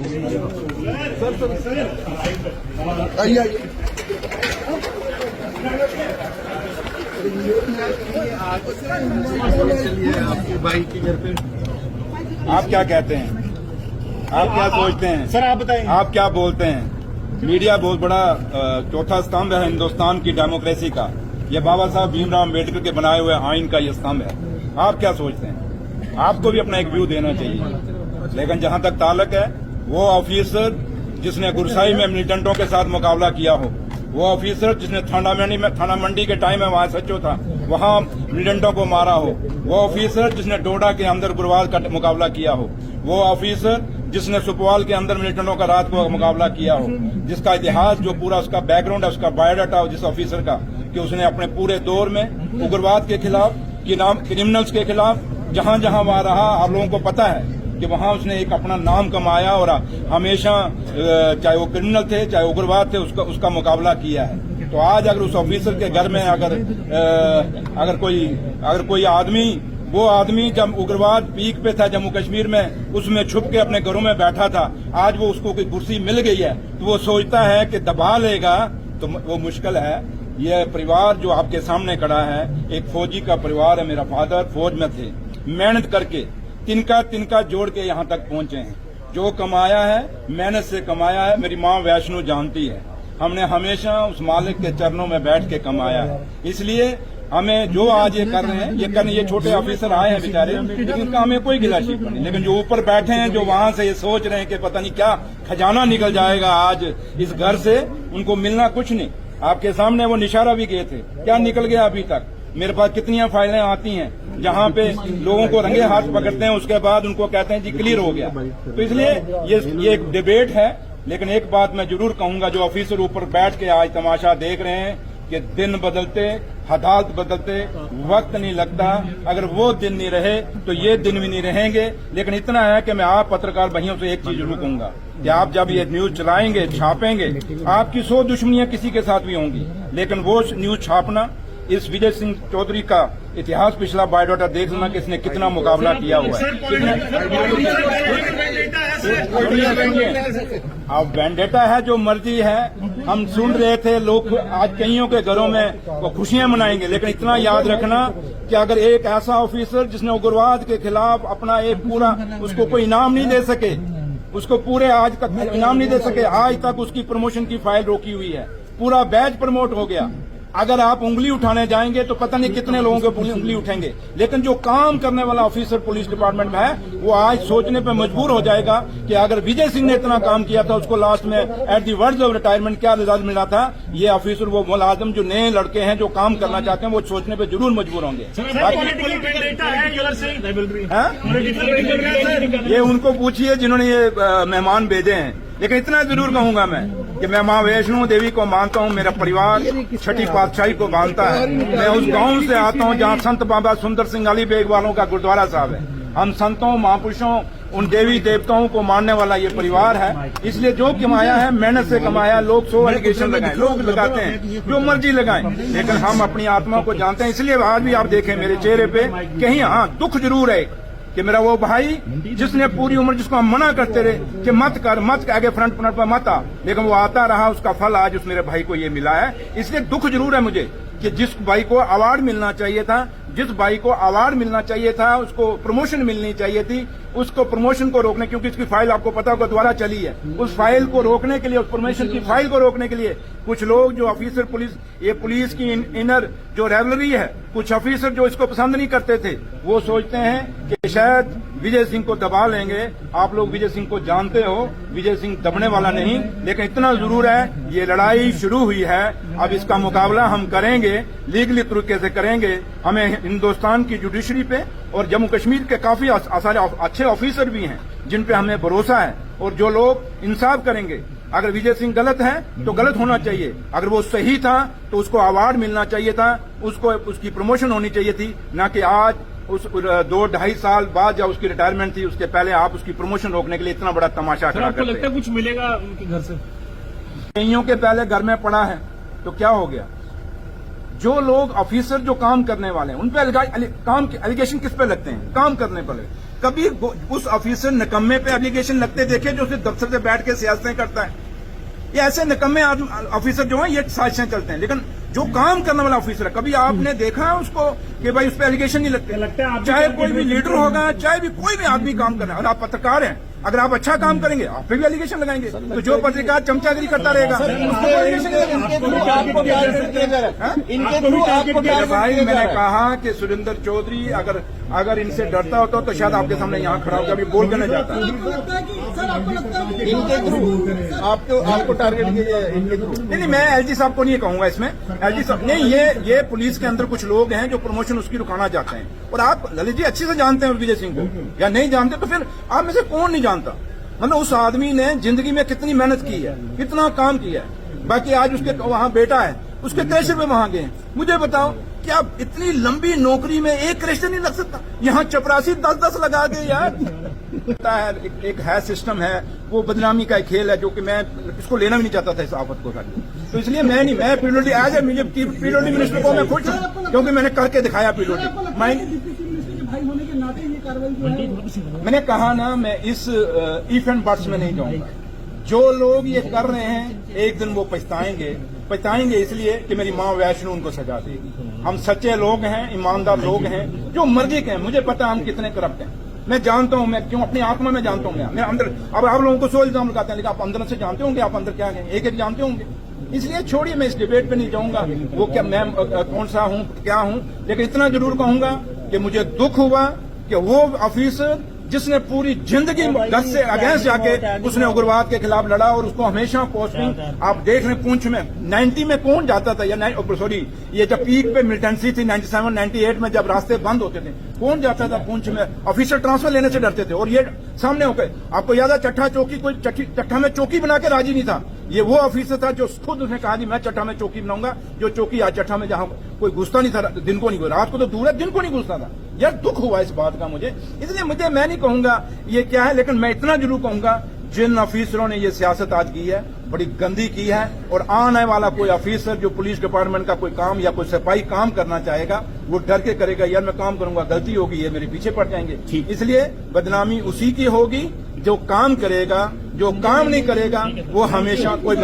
आइए आपके भाई के घर पे आप क्या कहते हैं? आप क्या सोचते हैं? सर आप बताएं। आप क्या बोलते हैं? मीडिया बहुत बड़ा चौथा स्तंभ है हिंदुस्तान की डेमोक्रेसी का। ये बाबा साहब भीमराव अम्बेडकर के बनाए हुए आइन का ये स्तंभ है। आप क्या सोचते हैं? आपको भी अपना एक व्यू देना चाहिए। लेकिन जहां तक ताल्लुक है, वो ऑफिसर जिसने गुरसाई में मिलिटेंटों के साथ मुकाबला किया हो, वो ऑफिसर जिसने थाना मंडी के टाइम में वहां सच्चो था, वहां मिलिटेंटों को मारा हो, वो ऑफिसर जिसने डोडा के अंदर गुरवाल का मुकाबला किया हो, वो ऑफिसर जिसने सुपवाल के अंदर मिलिटेंटों का रात को मुकाबला किया हो, जिसका इतिहास जो पूरा उसका बैकग्राउंड है, उसका बायोडाटा हो जिस ऑफिसर का, कि उसने अपने पूरे दौर में उग्रवाद के खिलाफ, क्रिमिनल्स के खिलाफ जहां जहां वहां रहा, आप लोगों को पता है कि वहां उसने एक अपना नाम कमाया और हमेशा चाहे वो क्रिमिनल थे चाहे उग्रवाद थे उसका मुकाबला किया है। तो आज अगर उस ऑफिसर के घर में अगर कोई आदमी, वो आदमी जब उग्रवाद पीक पे था जम्मू कश्मीर में, उसमें छुप के अपने घरों में बैठा था, आज वो उसको कोई कुर्सी मिल गई है तो वो सोचता है कि दबा लेगा तो वो मुश्किल है। ये परिवार जो आपके सामने खड़ा है, एक फौजी का परिवार है। मेरा फादर फौज में थे, मेहनत करके तिनका जोड़ के यहाँ तक पहुंचे हैं। जो कमाया है मेहनत से कमाया है। मेरी माँ वैष्णो जानती है, हमने हमेशा उस मालिक के चरणों में बैठ के कमाया है। इसलिए हमें जो आज ये कर रहे हैं, ये छोटे ऑफिसर आए हैं बेचारे, लेकिन इनका हमें कोई गिलाशिप नहीं। लेकिन जो ऊपर बैठे हैं, जो वहां से ये सोच रहे हैं कि पता नहीं क्या खजाना निकल जाएगा आज इस घर से, उनको मिलना कुछ नहीं। आपके सामने वो निशारा भी गए थे, क्या निकल गया अभी तक? मेरे पास कितनी फाइलें आती हैं जहां पे लोगों को रंगे हाथ पकड़ते हैं, उसके बाद उनको कहते हैं जी क्लियर हो गया। तो इसलिए ये एक डिबेट है। लेकिन एक बात मैं जरूर कहूंगा, जो ऑफिसर ऊपर बैठ के आज तमाशा देख रहे हैं कि दिन बदलते, हालात बदलते, वक्त नहीं लगता। अगर वो दिन नहीं रहे तो ये दिन भी नहीं रहेंगे। लेकिन इतना है कि मैं आप पत्रकार भाइयों से एक चीज जरूर कहूंगा कि आप जब ये न्यूज चलाएंगे, छापेंगे, आपकी 100 दुश्मनियां किसी के साथ भी होंगी, लेकिन वो न्यूज छापना, इस विजय सिंह चौधरी का इतिहास, पिछला बायोडाटा देख लेना कि इसने कितना मुकाबला किया हुआ है। अब वेंडेटा है, जो मर्जी है। हम सुन रहे थे लोग आज कईयों के घरों में वो खुशियां मनाएंगे, लेकिन इतना याद रखना कि अगर एक ऐसा ऑफिसर जिसने उग्रवाद के खिलाफ अपना एक पूरा, उसको कोई इनाम नहीं दे सके, उसको पूरे आज तक इनाम नहीं दे सके, आज तक उसकी प्रमोशन की फाइल रोकी हुई है, पूरा बैच प्रमोट हो गया। अगर आप उंगली उठाने जाएंगे तो पता नहीं कितने लोगों के उंगली उठेंगे। लेकिन जो काम करने वाला ऑफिसर पुलिस डिपार्टमेंट में है, वो आज सोचने पे मजबूर हो जाएगा कि अगर विजय सिंह ने इतना काम किया था, उसको लास्ट में at the words of retirement क्या रिजल्ट मिला था, ये ऑफिसर, वो मुलाजिम, जो नए लड़के हैं जो काम करना चाहते हैं, वो सोचने पे जरूर मजबूर होंगे। ये उनको पूछिए जिन्होंने ये मेहमान भेजे हैं। लेकिन इतना जरूर कहूंगा मैं कि मैं माँ वैष्णो देवी को मानता हूँ, मेरा परिवार छठी पातशाही को मानता है। मैं उस गांव से आता हूँ जहाँ संत बाबा सुंदर सिंह अली बेग वालों का गुरुद्वारा साहब है। हम संतों, महापुरुषों, उन देवी देवताओं को मानने वाला ये परिवार है। इसलिए जो कमाया है मेहनत से कमाया। लोग 100 एलिगेशन लगाएं, लोग लगाते हैं, जो मर्जी लगाएं, लेकिन हम अपनी आत्मा को जानते हैं। इसलिए आज भी आप देखें मेरे चेहरे पे कहीं दुख जरूर है कि मेरा वो भाई जिसने पूरी उम्र, जिसको हम मना करते रहे कि मत कर, आगे फ्रंट पर मत आ, लेकिन वो आता रहा, उसका फल आज उस मेरे भाई को ये मिला है। इसलिए दुख जरूर है मुझे कि जिस भाई को अवार्ड मिलना चाहिए था, उसको प्रमोशन मिलनी चाहिए थी, उसको प्रमोशन को रोकने, क्योंकि इसकी फाइल आपको पता होगा द्वारा चली है, उस फाइल को रोकने के लिए, उस प्रमोशन की फाइल को रोकने के लिए कुछ लोग जो ऑफिसर पुलिस की इनर जो रेवलरी है, कुछ ऑफिसर जो इसको पसंद नहीं करते थे, वो सोचते हैं कि शायद विजय सिंह को दबा लेंगे। आप लोग विजय सिंह को जानते हो, विजय सिंह दबने वाला नहीं। लेकिन इतना जरूर है, ये लड़ाई शुरू हुई है, अब इसका मुकाबला हम करेंगे, लीगली तरीके से करेंगे। हमें हिंदुस्तान की जुडिशरी पे और जम्मू कश्मीर के काफी अच्छे ऑफिसर भी हैं जिन पे हमें भरोसा है, और जो लोग इंसाफ करेंगे। अगर विजय सिंह गलत है तो गलत होना चाहिए, अगर वो सही था तो उसको अवार्ड मिलना चाहिए था, उसको उसकी प्रमोशन होनी चाहिए थी, ना कि आज उस 2-2.5 साल बाद जब उसकी रिटायरमेंट थी, उसके पहले आप उसकी प्रमोशन रोकने के लिए इतना बड़ा तमाशा खड़ा करते हैं। लगता है कुछ मिलेगा उनके घर से? कईयों के पहले घर में पड़ा है तो क्या हो गया? जो लोग ऑफिसर जो काम करने वाले हैं उन पे काम एलिगेशन किस पे लगते हैं? काम करने पर। कभी उस ऑफिसर निकम्मे पे एप्लीकेशन लगते देखे जो सिर्फ दफ्तर से बैठ के सियासतें करता है? ये ऐसे निकम्मे ऑफिसर जो हैं ये साजिशें चलते हैं, लेकिन जो काम करने वाला ऑफिसर है कभी आपने देखा है उसको कि भाई उस पर एलिगेशन नहीं लगते? चाहे कोई भी लीडर होगा, चाहे भी कोई भी आदमी काम कर रहा है, और आप पत्रकार हैं, अगर आप अच्छा काम करेंगे आप पे भी एलिगेशन लगाएंगे, तो जो पत्रकार चमचागिरी करता रहेगा भाई मैंने कहा कि सुरेंद्र चौधरी अगर इनसे डरता होता तो शायद आपके सामने यहाँ खड़ा होकर अभी बोल के नहीं जाता। इनके थ्रू आपको टारगेट किया है, इनके थ्रू नहीं, मैं एलजी साहब को नहीं कहूंगा इसमें, एलजी साहब नहीं, ये पुलिस के अंदर कुछ लोग हैं जो प्रमोशन उसकी रुकाना चाहते हैं, और आप ललित जी अच्छे से जानते हैं विजय सिंह को, या नहीं जानते तो फिर आप में से कौन नहीं जानता? मतलब उस आदमी ने जिंदगी में कितनी मेहनत की है, कितना काम किया है, बाकी आज उसके वहां बेटा है, उसके 23 रुपए वहां गए। मुझे बताओ क्या इतनी लंबी नौकरी में एक रजिस्टर नहीं लग सकता? यहाँ चपरासी 10-10 लगा के यार है, एक है सिस्टम है, वो बदनामी का एक खेल है जो कि मैं इसको लेना भी नहीं चाहता था इस आफत को, तो इसलिए मैं पीडब्ल्यूडी एज ए मुझे पीडब्ल्यूडी मिनिस्टर को मैं खुश हूँ क्योंकि मैंने करके दिखाया पीडब्ल्यूडी। मैंने कहा ना, मैं इस इफ एंड बट्स में नहीं जाऊंगा। जो लोग ये कर रहे हैं एक दिन वो पछताएंगे इसलिए कि मेरी माँ वैष्णो उनको सजा देगी। हम सच्चे लोग हैं, ईमानदार लोग हैं, जो मर्जी के हैं। मुझे पता है हम कितने करप्ट हैं, मैं जानता हूं, मैं क्यों अपनी आत्मा में जानता हूं। मैं अंदर, अब आप लोगों को 100 इल्जाम लगाते हैं, लेकिन आप अंदर से जानते होंगे आप अंदर क्या हैं, एक जानते होंगे। इसलिए छोड़िए, मैं इस डिबेट पे नहीं जाऊंगा वो क्या मैं कौन सा हूं क्या हूं, लेकिन इतना जरूर कहूंगा कि मुझे दुख हुआ कि वो ऑफिसर जिसने पूरी जिंदगी गज से अगेंस्ट जाके उसने उग्रवाद के खिलाफ लड़ा, और उसको हमेशा पोस्टिंग आप देख रहे हैं पूंछ में 90 में कौन जाता था, या सॉरी ये जब पीक पे मिलिटेंसी थी 97 98 में जब रास्ते बंद होते थे कौन जाता था पूंछ में? ऑफिसर ट्रांसफर लेने से डरते थे। और ये सामने होकर आपको याद है चट्टा चौकी, कोई चट्टा में चौकी बना के राजी नहीं था। ये वो ऑफिसर था जो खुद उसने कहा कि मैं चट्टा में चौकी बनाऊंगा, जो चौकी आज चट्टा में जहां कोई घुसता नहीं था, दिन को नहीं, रात को तो दूर है, दिन को नहीं घुसता था। यार दुख हुआ इस बात का मुझे, इसलिए मैं नहीं कहूंगा ये क्या है, लेकिन मैं इतना जरूर कहूंगा जिन ऑफिसरों ने ये सियासत आज की है बड़ी गंदी की है, और आने वाला कोई ऑफिसर जो पुलिस डिपार्टमेंट का कोई काम या कोई सिपाही काम करना चाहेगा वो डर के करेगा, यार मैं काम करूंगा गलती होगी ये मेरे पीछे पड़ जाएंगे। इसलिए बदनामी उसी की होगी जो काम करेगा, जो काम नहीं करेगा वो हमेशा कोई